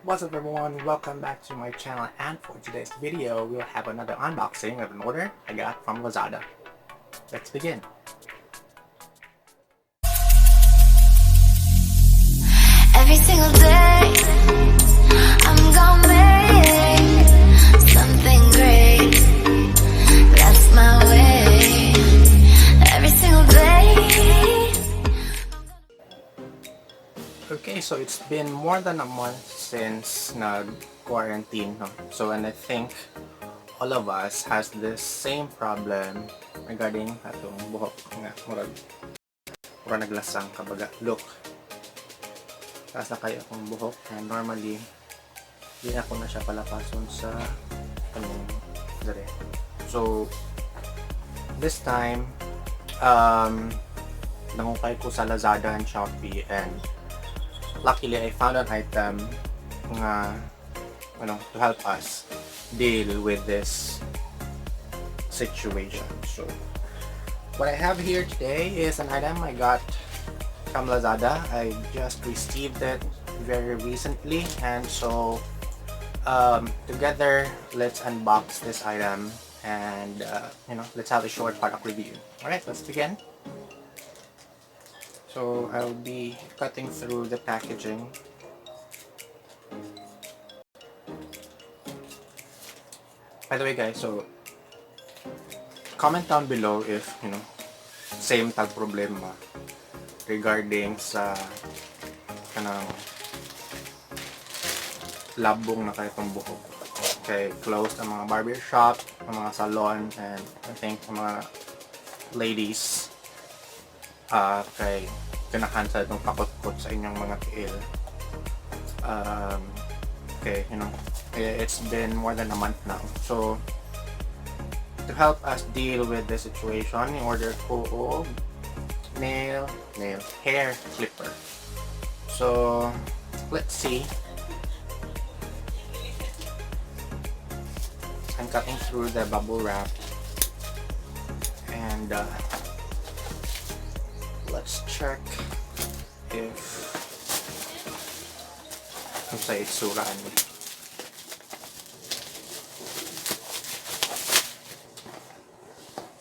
What's up everyone, welcome back to my channel, and for today's video we'll have another unboxing of an order I got from Lazada. Let's begin. Every single day I'm gonna make something great. That's my way. Every single day. Okay, so it's been more than a month since nag-quarantine, no? So, and I think all of us has this same problem regarding atong buhok nga murag naglasang kabaga. Look, taas na kayo akong buhok, and normally di na ako na siya palapason sa kanong dere. So this time nangukay ko sa Lazada and Shopee, and luckily I found an item nga to help us deal with this situation. So what I have here today is an item I got from Lazada. I just received it very recently, and so together let's unbox this item and let's have a short product review. Alright, let's begin. So I'll be cutting through the packaging. By the way guys, so comment down below if same tag problema regarding sa kanang labong na kayong buhok. Okay, closed ang mga barber shop, ang mga salon, and I think ang mga ladies kay kinakansel itong pakot-kot sa inyong mga tiil. Okay, it's been more than a month now. So to help us deal with the situation, in-order ko hair clipper. So let's see. I'm cutting through the bubble wrap, and let's check if sa itsuraan.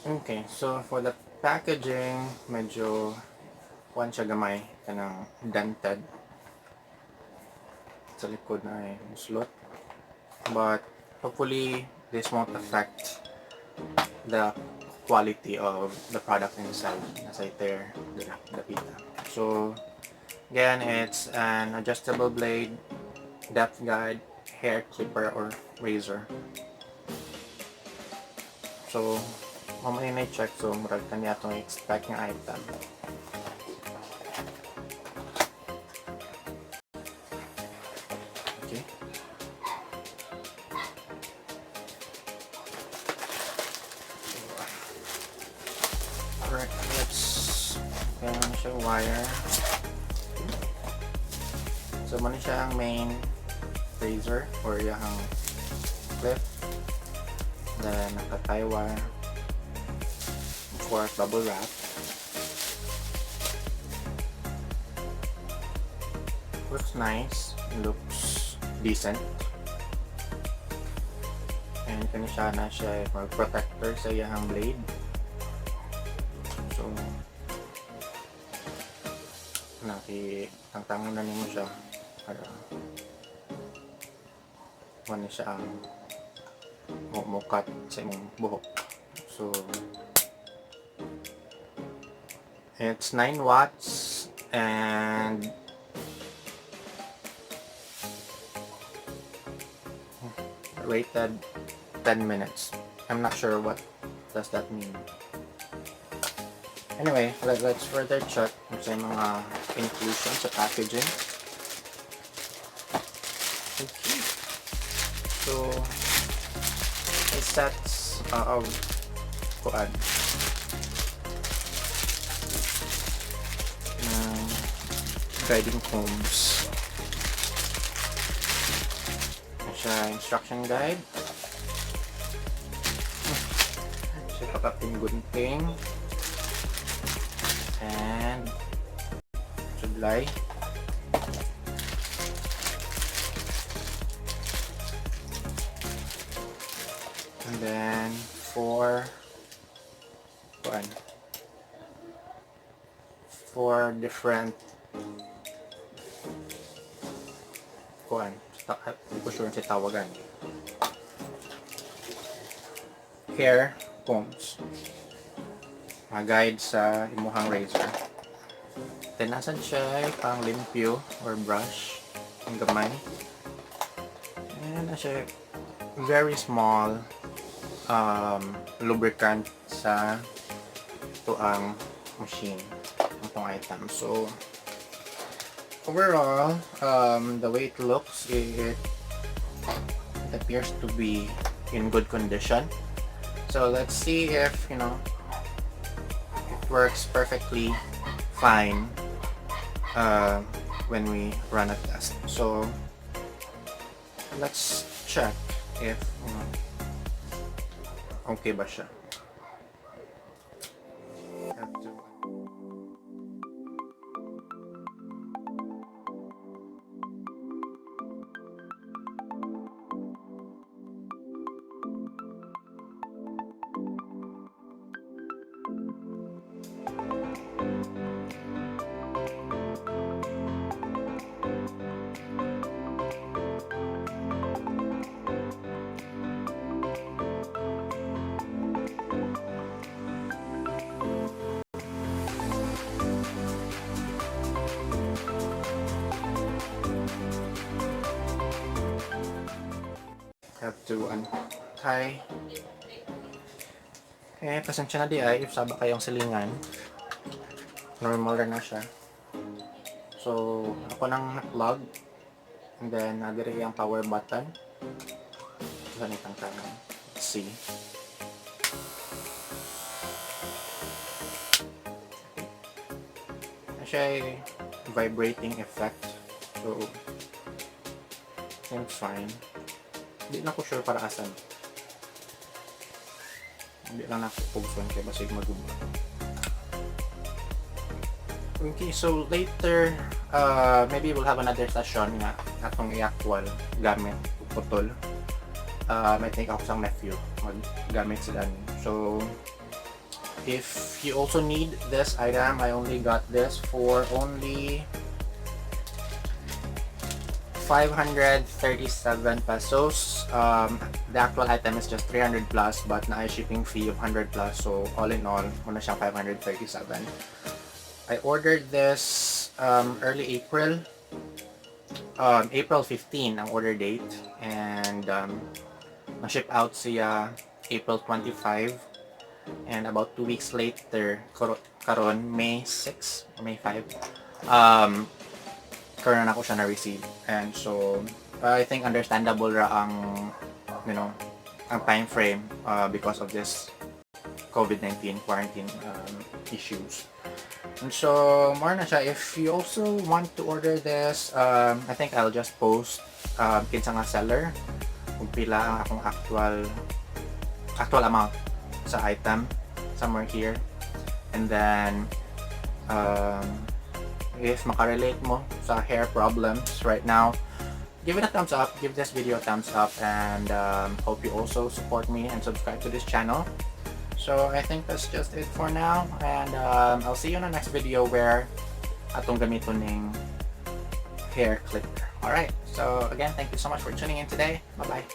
Okay, so for the packaging, medyo kuwan siya gamay, kanang dented sa likod na ay slot, but hopefully this won't affect the quality of the product inside as I tear the pita. So again, it's an adjustable blade, depth guide, hair clipper or razor. So mamaya na i-check, so murag kanya itong expect ng item. Okay. Alright, let's kaya na siya wire. So muna siya ang main razor or yung clip, then naka-tie wire, of course bubble wrap. Looks nice, looks decent, and kani siya na siya mag-protector sa iyang blade. So nakitangtangan na nimo siya para wala siya ang mukat sa imong buhok. So it's 9 watts and rated 10 minutes. I'm not sure what does that mean. Anyway, let's further check sa mga inclusion sa packaging. Okay. So it sets of kuan guiding combs. Siya instruction guide. Siya pakaping gunting. And supply. And then four different hindi ko sure si tawagan, hair combs, mga guide sa imuhang razor. Then nasan siya pang limpyo or brush ang gamay, and na siya very small lubricant sa tuang machine itong item. So overall, the way it looks, it appears to be in good condition. So let's see if it works perfectly fine when we run a test. So let's check if okay ba siya. Have to tie. Okay, pasensya na di ay if saba kayong silingan. Normal na siya. So ako nang na-plug, and then nadiri ang power button. Ganitang kanan. Let's see. Siya ay vibrating effect. So seems fine. Hindi na ko sure para asan. Hindi lang nakapugson kaya basig magumba. Okay, so later, maybe we'll have another session nga atong i-actual gamit putol. I think ako sang nephew maggamit sila. So if you also need this item, I only got this for only 537 pesos. The actual item is just 300 plus, but na shipping fee of 100 plus. So all in all, muna siyang 537. I ordered this early April. April 15 ang order date, and na-ship out siya April 25, and about 2 weeks later karon May 6 or May 5 karon na ako siya na-receive. And so I think understandable ra ang ang time frame because of this COVID-19 quarantine issues. And so more na siya, if you also want to order this, I think I'll just post kinsa nga seller kung pila ang akong actual amount sa item somewhere here. And then if makarelate mo sa hair problems right now, give it a thumbs up, give this video a thumbs up, and hope you also support me and subscribe to this channel. So I think that's just it for now, and I'll see you in the next video where atong gamiton ning hair clipper. Alright, so again, thank you so much for tuning in today. Bye bye.